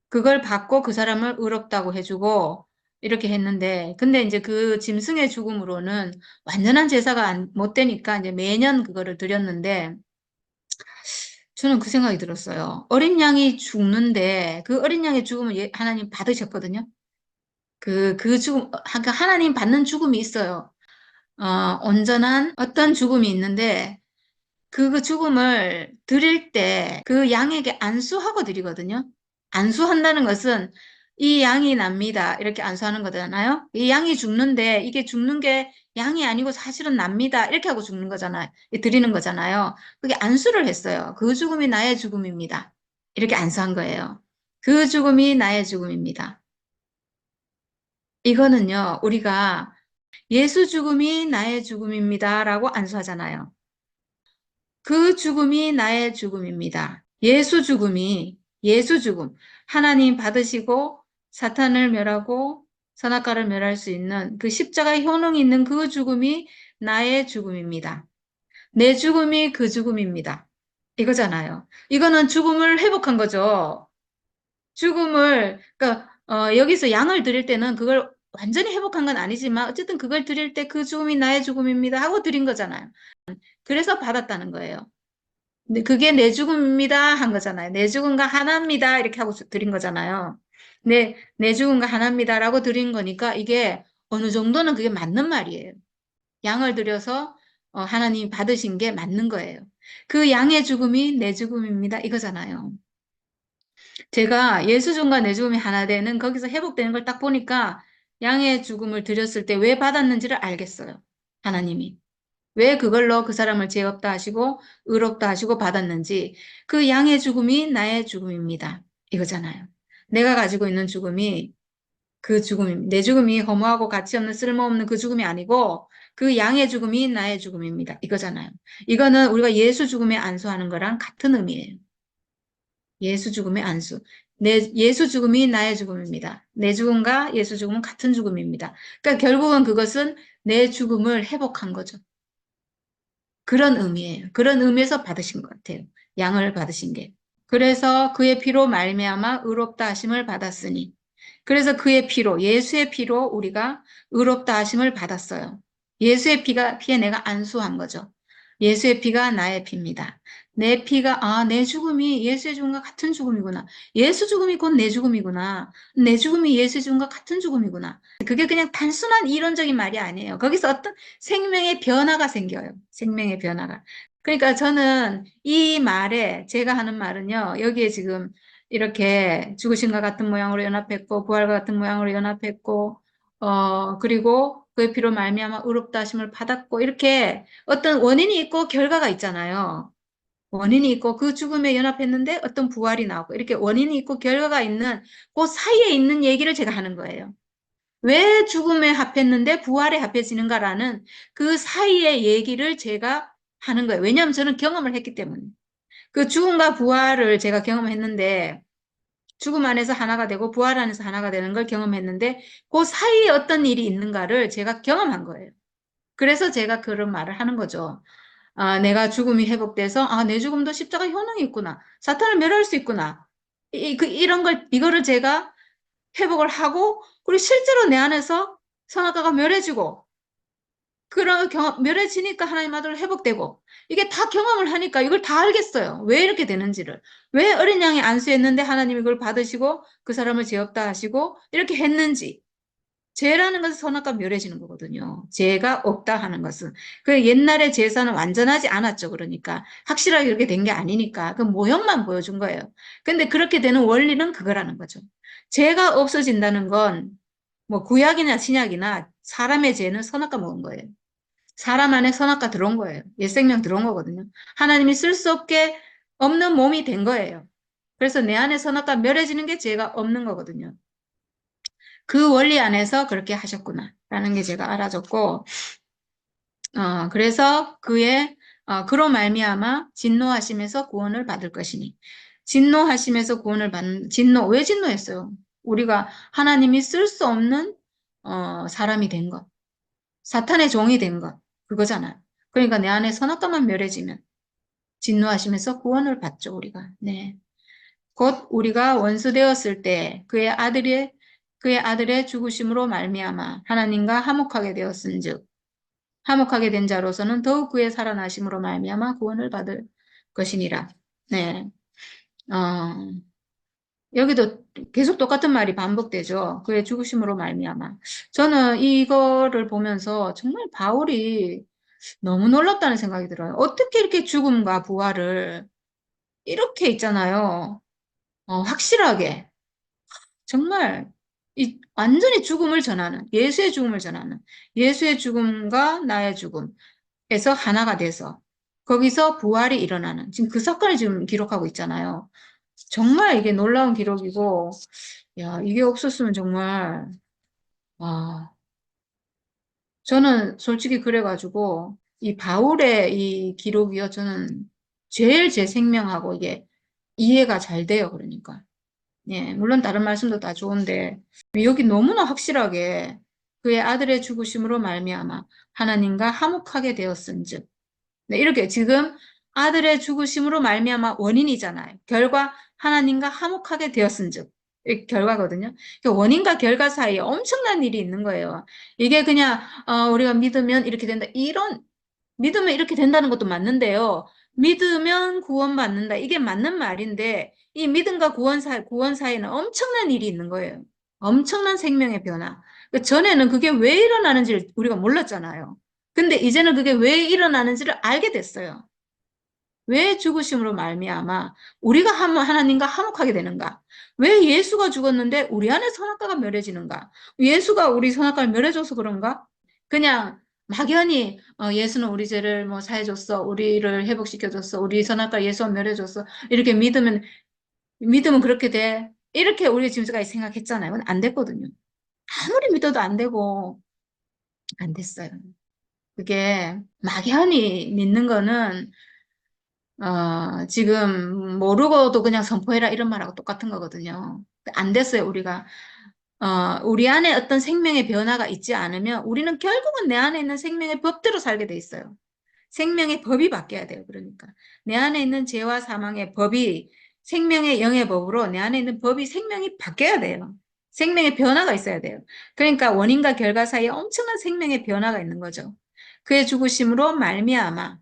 그걸 받고 그 사람을 의롭다고 해주고 이렇게 했는데 근데 이제 그 짐승의 죽음으로는 완전한 제사가 못 되니까 이제 매년 그거를 드렸는데 저는 그 생각이 들었어요. 어린 양이 죽는데 그 어린 양의 죽음을 하나님 받으셨거든요. 그 죽음, 그러니까 하나님 받는 죽음이 있어요. 온전한 어떤 죽음이 있는데 그 죽음을 드릴 때 그 양에게 안수하고 드리거든요. 안수한다는 것은 이 양이 납니다. 이렇게 안수하는 거잖아요. 이 양이 죽는데 이게 죽는 게 양이 아니고 사실은 납니다. 이렇게 하고 죽는 거잖아요. 드리는 거잖아요. 그게 안수를 했어요. 그 죽음이 나의 죽음입니다. 이렇게 안수한 거예요. 그 죽음이 나의 죽음입니다. 이거는요, 우리가 예수 죽음이 나의 죽음입니다라고 안수하잖아요. 그 죽음이 나의 죽음입니다. 예수 죽음. 하나님 받으시고 사탄을 멸하고 선악과를 멸할 수 있는 그 십자가의 효능이 있는 그 죽음이 나의 죽음입니다. 내 죽음이 그 죽음입니다. 이거잖아요. 이거는 죽음을 회복한 거죠. 그러니까, 여기서 양을 드릴 때는 그걸 완전히 회복한 건 아니지만, 어쨌든 그걸 드릴 때 그 죽음이 나의 죽음입니다 하고 드린 거잖아요. 그래서 받았다는 거예요. 근데 그게 내 죽음입니다 한 거잖아요. 내 죽음과 하나입니다 이렇게 하고 드린 거잖아요. 내 죽음과 하나입니다라고 드린 거니까 이게 어느 정도는 그게 맞는 말이에요. 양을 들여서 하나님 받으신 게 맞는 거예요. 그 양의 죽음이 내 죽음입니다 이거잖아요. 제가 예수 죽음과 내 죽음이 하나 되는 거기서 회복되는 걸 딱 보니까 양의 죽음을 드렸을 때 왜 받았는지를 알겠어요. 하나님이. 왜 그걸로 그 사람을 죄 없다 하시고 의롭다 하시고 받았는지 그 양의 죽음이 나의 죽음입니다. 이거잖아요. 내가 가지고 있는 죽음이 그 죽음입니다. 내 죽음이 허무하고 가치 없는 쓸모없는 그 죽음이 아니고 그 양의 죽음이 나의 죽음입니다. 이거잖아요. 이거는 우리가 예수 죽음에 안수하는 거랑 같은 의미예요. 예수 죽음의 안수. 예수 죽음이 나의 죽음입니다. 내 죽음과 예수 죽음은 같은 죽음입니다. 그러니까 결국은 그것은 내 죽음을 회복한 거죠. 그런 의미예요. 그런 의미에서 받으신 것 같아요. 양을 받으신 게. 그래서 그의 피로 말미암아 의롭다 하심을 받았으니. 그래서 그의 피로, 예수의 피로 우리가 의롭다 하심을 받았어요. 예수의 피에 내가 안수한 거죠. 예수의 피가 나의 피입니다. 내 피가, 내 죽음이 예수의 죽음과 같은 죽음이구나. 예수 죽음이 곧 내 죽음이구나. 내 죽음이 예수의 죽음과 같은 죽음이구나. 그게 그냥 단순한 이론적인 말이 아니에요. 거기서 어떤 생명의 변화가 생겨요. 생명의 변화가. 그러니까 저는 이 말에, 제가 하는 말은요, 여기에 지금 이렇게 죽으신과 같은 모양으로 연합했고 부활과 같은 모양으로 연합했고 그리고 그의 피로 말미암아 의롭다 하심을 받았고 이렇게 어떤 원인이 있고 결과가 있잖아요. 원인이 있고 그 죽음에 연합했는데 어떤 부활이 나오고 이렇게 원인이 있고 결과가 있는 그 사이에 있는 얘기를 제가 하는 거예요. 왜 죽음에 합했는데 부활에 합해지는가라는 그 사이의 얘기를 제가 하는 거예요. 왜냐하면 저는 경험을 했기 때문에. 그 죽음과 부활을 제가 경험했는데 죽음 안에서 하나가 되고 부활 안에서 하나가 되는 걸 경험했는데 그 사이에 어떤 일이 있는가를 제가 경험한 거예요. 그래서 제가 그런 말을 하는 거죠. 내가 죽음이 회복돼서 내 죽음도 십자가 효능이 있구나. 사탄을 멸할 수 있구나. 이거를 제가 회복을 하고 그리고 실제로 내 안에서 선악과가 멸해지고 그런 경험, 멸해지니까 하나님 아들 회복되고 이게 다 경험을 하니까 이걸 다 알겠어요. 왜 이렇게 되는지를. 왜 어린 양이 안수했는데 하나님이 그걸 받으시고 그 사람을 죄 없다 하시고 이렇게 했는지. 죄라는 것은 선악과 멸해지는 거거든요. 죄가 없다 하는 것은. 그 옛날의 제사는 완전하지 않았죠. 그러니까 확실하게 그렇게 된 게 아니니까 그 모형만 보여준 거예요. 근데 그렇게 되는 원리는 그거라는 거죠. 죄가 없어진다는 건 뭐 구약이나 신약이나 사람의 죄는 선악과 먹은 거예요. 사람 안에 선악과 들어온 거예요. 옛 생명 들어온 거거든요. 하나님이 쓸 수 없게 없는 몸이 된 거예요. 그래서 내 안에 선악과 멸해지는 게 죄가 없는 거거든요. 그 원리 안에서 그렇게 하셨구나 라는 게 제가 알아졌고 그래서 그로 말미암아 진노하심에서 구원을 받을 것이니 진노하심에서 구원을 받는 왜 진노했어요? 우리가 하나님이 쓸 수 없는 사람이 된 것, 사탄의 종이 된 것, 그거잖아요. 그러니까 내 안에 선악과만 멸해지면 진노하심에서 구원을 받죠, 우리가. 네. 곧 우리가 원수 되었을 때 그의 아들의 죽으심으로 말미암아 하나님과 화목하게 되었은즉 화목하게 된 자로서는 더욱 그의 살아나심으로 말미암아 구원을 받을 것이니라. 네. 어, 여기도 계속 똑같은 말이 반복되죠. 그의 죽으심으로 말미암아. 저는 이거를 보면서 정말 바울이 너무 놀랍다는 생각이 들어요. 어떻게 이렇게 죽음과 부활을 이렇게 있잖아요. 확실하게. 정말 완전히 죽음을 전하는, 예수의 죽음을 전하는, 예수의 죽음과 나의 죽음에서 하나가 돼서 거기서 부활이 일어나는, 지금 그 사건을 지금 기록하고 있잖아요. 정말 이게 놀라운 기록이고, 야, 이게 없었으면 정말, 와, 저는 솔직히 그래가지고, 이 바울의 이 기록이요, 저는 제일 제 생명하고 이게 이해가 잘 돼요, 그러니까. 예, 물론 다른 말씀도 다 좋은데 여기 너무나 확실하게 그의 아들의 죽으심으로 말미암아 하나님과 화목하게 되었은즉 네, 이렇게 지금 아들의 죽으심으로 말미암아 원인이잖아요. 결과 하나님과 화목하게 되었은즉 이 결과거든요. 그 원인과 결과 사이에 엄청난 일이 있는 거예요. 이게 그냥 우리가 믿으면 이렇게 된다. 믿으면 이렇게 된다는 것도 맞는데요. 믿으면 구원받는다. 이게 맞는 말인데 이 믿음과 구원 사이에는 엄청난 일이 있는 거예요. 엄청난 생명의 변화. 그 전에는 그게 왜 일어나는지를 우리가 몰랐잖아요. 근데 이제는 그게 왜 일어나는지를 알게 됐어요. 왜 죽으심으로 말미암아 우리가 하나님과 화목하게 되는가? 왜 예수가 죽었는데 우리 안에 선악과가 멸해지는가? 예수가 우리 선악과를 멸해줘서 그런가? 그냥 막연히 예수는 우리 죄를 뭐 사해줬어, 우리를 회복시켜줬어, 우리 선악과 예수가 멸해줬어 이렇게 믿으면 그렇게 돼. 이렇게 우리 지금까지 생각했잖아요. 안 됐거든요. 아무리 믿어도 안 되고 안 됐어요. 그게 막연히 믿는 거는 지금 모르고도 그냥 선포해라 이런 말하고 똑같은 거거든요. 안 됐어요, 우리가. 우리 안에 어떤 생명의 변화가 있지 않으면 우리는 결국은 내 안에 있는 생명의 법대로 살게 돼 있어요. 생명의 법이 바뀌어야 돼요. 그러니까 내 안에 있는 죄와 사망의 법이 생명의 영의 법으로 내 안에 있는 법이 생명이 바뀌어야 돼요. 생명의 변화가 있어야 돼요. 그러니까 원인과 결과 사이에 엄청난 생명의 변화가 있는 거죠. 그의 죽으심으로 말미암아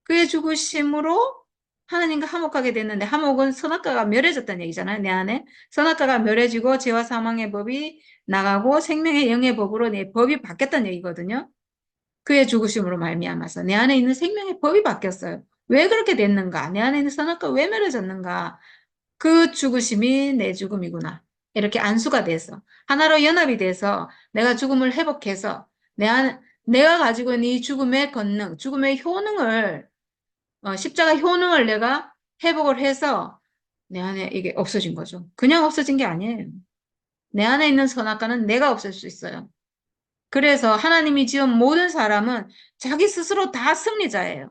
그의 죽으심으로 하나님과 화목하게 됐는데 화목은 선악과가 멸해졌다는 얘기잖아요. 내 안에 선악과가 멸해지고 죄와 사망의 법이 나가고 생명의 영의 법으로 내 법이 바뀌었다는 얘기거든요. 그의 죽으심으로 말미암아서 내 안에 있는 생명의 법이 바뀌었어요. 왜 그렇게 됐는가? 내 안에 있는 선악과 왜 멸해졌는가? 그 죽으심이 내 죽음이구나. 이렇게 안수가 돼서 하나로 연합이 돼서 내가 죽음을 회복해서 내가 가지고 있는 이 죽음의 권능, 죽음의 효능을 십자가 효능을 내가 회복을 해서 내 안에 이게 없어진 거죠. 그냥 없어진 게 아니에요. 내 안에 있는 선악과는 내가 없앨 수 있어요. 그래서 하나님이 지은 모든 사람은 자기 스스로 다 승리자예요.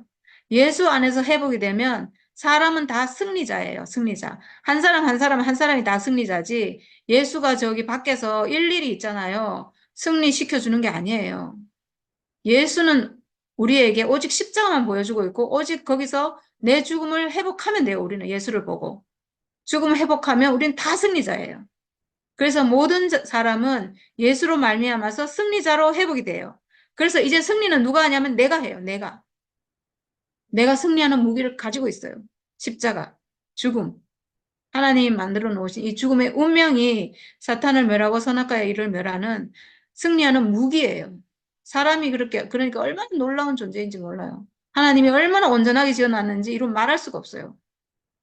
예수 안에서 회복이 되면 사람은 다 승리자예요. 승리자. 한 사람 한 사람 한 사람이 다 승리자지 예수가 저기 밖에서 일일이 있잖아요. 승리시켜주는 게 아니에요. 예수는 우리에게 오직 십자가만 보여주고 있고 오직 거기서 내 죽음을 회복하면 돼요. 우리는 예수를 보고. 죽음을 회복하면 우리는 다 승리자예요. 그래서 모든 사람은 예수로 말미암아서 승리자로 회복이 돼요. 그래서 이제 승리는 누가 하냐면 내가 해요. 내가 승리하는 무기를 가지고 있어요. 십자가, 죽음. 하나님이 만들어 놓으신 이 죽음의 운명이 사탄을 멸하고 선악과의 일을 멸하는 승리하는 무기예요. 사람이 그러니까 얼마나 놀라운 존재인지 몰라요. 하나님이 얼마나 온전하게 지어놨는지 이루 말할 수가 없어요.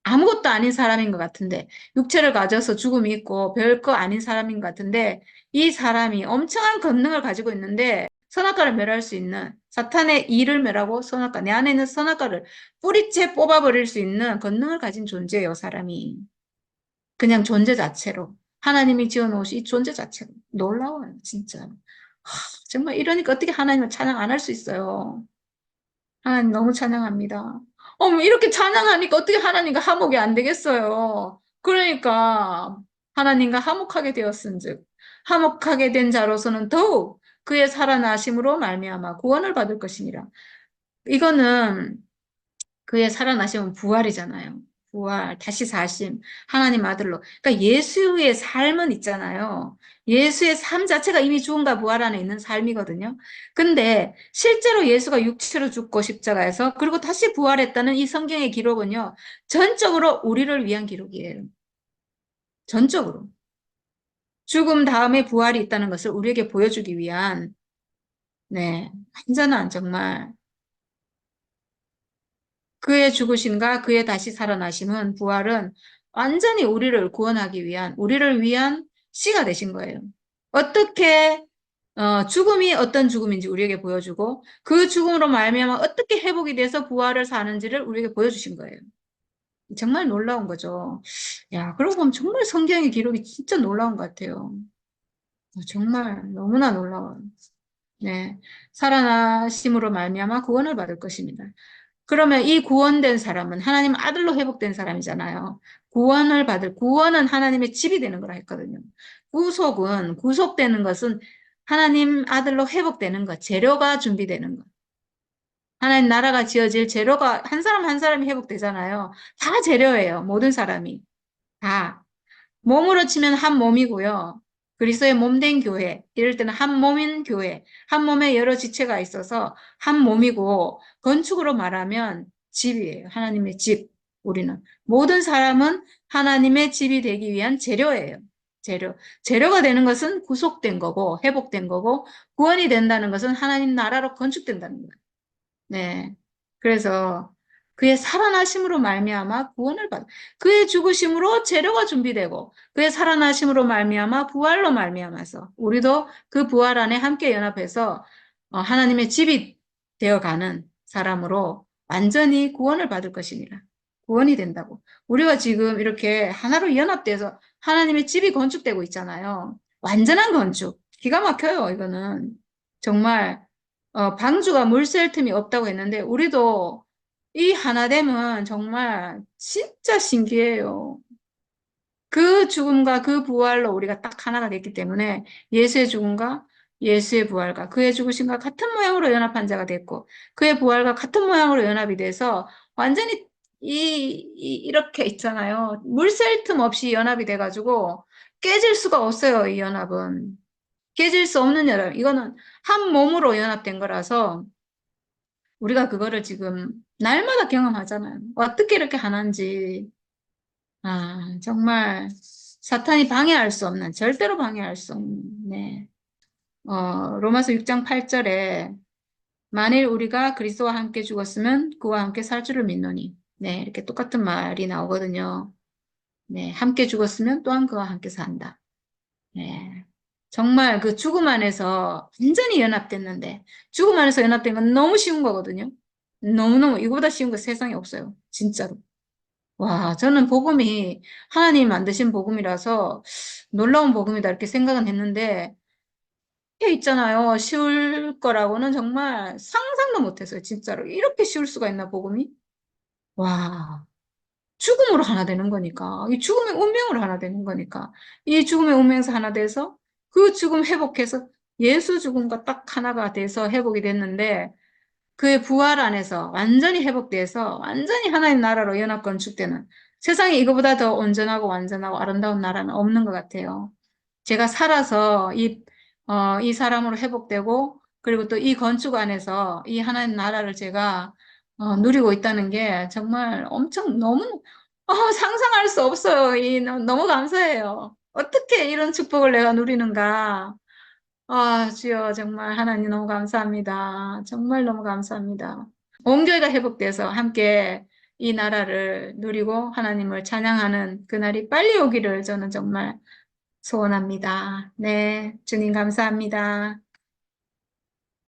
아무것도 아닌 사람인 것 같은데, 육체를 가져서 죽음이 있고 별거 아닌 사람인 것 같은데, 이 사람이 엄청난 권능을 가지고 있는데, 선악과를 멸할 수 있는, 사탄의 일을 멸하고 선악과, 내 안에 있는 선악과를 뿌리째 뽑아버릴 수 있는 권능을 가진 존재예요, 사람이. 그냥 존재 자체로. 하나님이 지어놓으신 이 존재 자체로. 놀라워요, 진짜. 정말 이러니까 어떻게 하나님을 찬양 안 할 수 있어요. 하나님 너무 찬양합니다. 어머, 이렇게 찬양하니까 어떻게 하나님과 화목이 안 되겠어요. 그러니까 하나님과 화목하게 되었은즉 화목하게 된 자로서는 더욱 그의 살아나심으로 말미암아 구원을 받을 것이니라. 이거는 그의 살아나심은 부활이잖아요. 부활, 다시 사심, 하나님 아들로. 그러니까 예수의 삶은 있잖아요. 예수의 삶 자체가 이미 죽음과 부활 안에 있는 삶이거든요. 근데 실제로 예수가 육체로 죽고 십자가에서 그리고 다시 부활했다는 이 성경의 기록은요. 전적으로 우리를 위한 기록이에요. 전적으로. 죽음 다음에 부활이 있다는 것을 우리에게 보여주기 위한 네, 완전한 정말 그의 죽으심과 그의 다시 살아나심은 부활은 완전히 우리를 구원하기 위한 우리를 위한 씨가 되신 거예요. 어떻게 죽음이 어떤 죽음인지 우리에게 보여주고 그 죽음으로 말미암아 어떻게 회복이 돼서 부활을 사는지를 우리에게 보여주신 거예요. 정말 놀라운 거죠. 야, 그러고 보면 정말 성경의 기록이 진짜 놀라운 것 같아요. 정말 너무나 놀라워요. 네, 살아나심으로 말미암아 구원을 받을 것입니다. 그러면 이 구원된 사람은 하나님 아들로 회복된 사람이잖아요. 구원은 하나님의 집이 되는 거라 했거든요. 구속되는 것은 하나님 아들로 회복되는 것, 재료가 준비되는 것. 하나님 나라가 지어질 재료가 한 사람 한 사람이 회복되잖아요. 다 재료예요. 모든 사람이. 다. 몸으로 치면 한 몸이고요. 그리스도의 몸된 교회, 이럴 때는 한 몸인 교회, 한 몸에 여러 지체가 있어서 한 몸이고, 건축으로 말하면 집이에요. 하나님의 집, 우리는. 모든 사람은 하나님의 집이 되기 위한 재료예요. 재료. 재료가 되는 것은 구속된 거고, 회복된 거고, 구원이 된다는 것은 하나님 나라로 건축된다는 거예요. 네. 그래서 그의 살아나심으로 말미암아 구원을 받. 그의 죽으심으로 재료가 준비되고 그의 살아나심으로 말미암아 부활로 말미암아서 우리도 그 부활 안에 함께 연합해서 하나님의 집이 되어가는 사람으로 완전히 구원을 받을 것이니라. 구원이 된다고. 우리가 지금 이렇게 하나로 연합돼서 하나님의 집이 건축되고 있잖아요. 완전한 건축. 기가 막혀요, 이거는. 정말, 방주가 물 샐 틈이 없다고 했는데, 우리도 이 하나됨은 정말 진짜 신기해요. 그 죽음과 그 부활로 우리가 딱 하나가 됐기 때문에 예수의 죽음과 예수의 부활과 그의 죽으심과 같은 모양으로 연합한 자가 됐고 그의 부활과 같은 모양으로 연합이 돼서 완전히 이렇게 있잖아요. 물 셀 틈 없이 연합이 돼가지고 깨질 수가 없어요, 이 연합은. 깨질 수 없는 연합. 이거는 한 몸으로 연합된 거라서 우리가 그거를 지금 날마다 경험하잖아요. 어떻게 이렇게 하는지. 아, 정말 사탄이 방해할 수 없는, 절대로 방해할 수 없는, 네. 로마서 6장 8절에 만일 우리가 그리스도와 함께 죽었으면 그와 함께 살 줄을 믿노니. 네, 이렇게 똑같은 말이 나오거든요. 네, 함께 죽었으면 또한 그와 함께 산다. 네. 정말 그 죽음 안에서 완전히 연합됐는데, 죽음 안에서 연합된 건 너무 쉬운 거거든요. 너무너무, 이거보다 쉬운 거 세상에 없어요. 진짜로. 와, 저는 복음이 하나님 만드신 복음이라서 놀라운 복음이다 이렇게 생각은 했는데 해 있잖아요. 쉬울 거라고는 정말 상상도 못했어요. 진짜로. 이렇게 쉬울 수가 있나, 복음이? 와, 죽음으로 하나 되는 거니까. 이 죽음의 운명으로 하나 되는 거니까. 이 죽음의 운명에서 하나 돼서 그 죽음 회복해서 예수 죽음과 딱 하나가 돼서 회복이 됐는데 그의 부활 안에서 완전히 회복돼서 완전히 하나님 나라로 연합 건축되는 세상에 이거보다 더 온전하고 완전하고 아름다운 나라는 없는 것 같아요. 제가 살아서 이 사람으로 회복되고 그리고 또 이 건축 안에서 이 하나님 나라를 제가 누리고 있다는 게 정말 엄청 너무 상상할 수 없어요. 너무 감사해요. 어떻게 이런 축복을 내가 누리는가. 아, 주여, 정말 하나님 너무 감사합니다. 정말 너무 감사합니다. 온 교회가 회복돼서 함께 이 나라를 누리고 하나님을 찬양하는 그날이 빨리 오기를 저는 정말 소원합니다. 네, 주님 감사합니다.